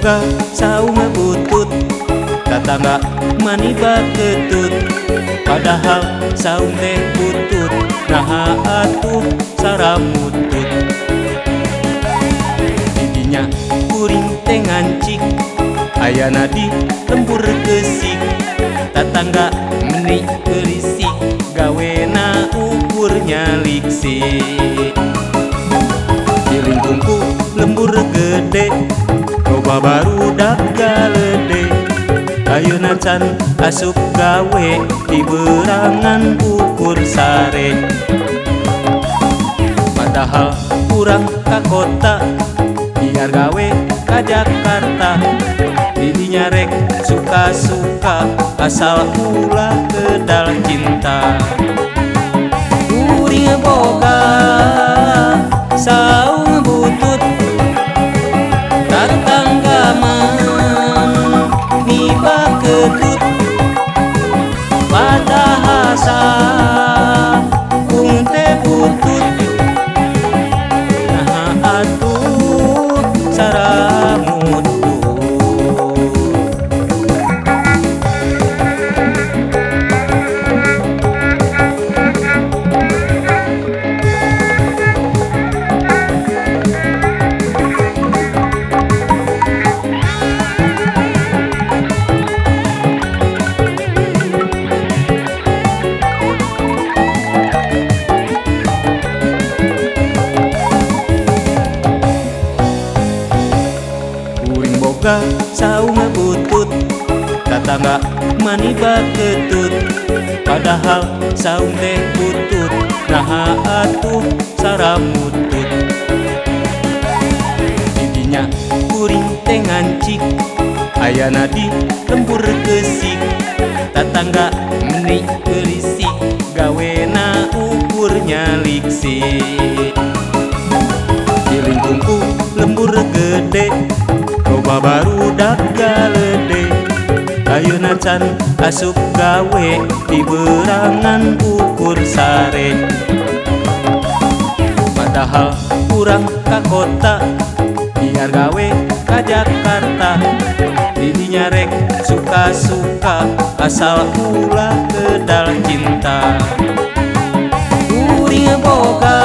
boga saung butut, tatangga maniba ketut. Padahal saung teh butut, naha atuh saramutut. Didinya kuring teh ngancik, ayana di lembur gesik. Tatangga meni berisik, gawena ukur nyaliksik. Di lingkungku lembur gede, loba barudak galede. Ayeuna can asup gawe di berangan ukur sare. Padahal kurang ka kota, biar gawe ka Jakarta. Didinya rek suka-suka, asal ulah kedal cinta. Kuring boga saung butut, tatangga maniba ketut. Padahal saung teh butut, nah atuh saramutut. Boga saung butut, tatangga maniba ketut. Padahal saung teh butut, naha atuh saramutut. Didinya kuring teh ngancik, ayana di lembur gesik. Tatangga meni berisik, gawena ukur nyaliksik. Di lingkungku lembur gede, loba barudak galede. Ayeuna can asup gawe di berangan ukur sare. Padahal kurang ka kota, biar gawe ka Jakarta. Didinya rek suka-suka, asal ulah kedal cinta. Kuring boga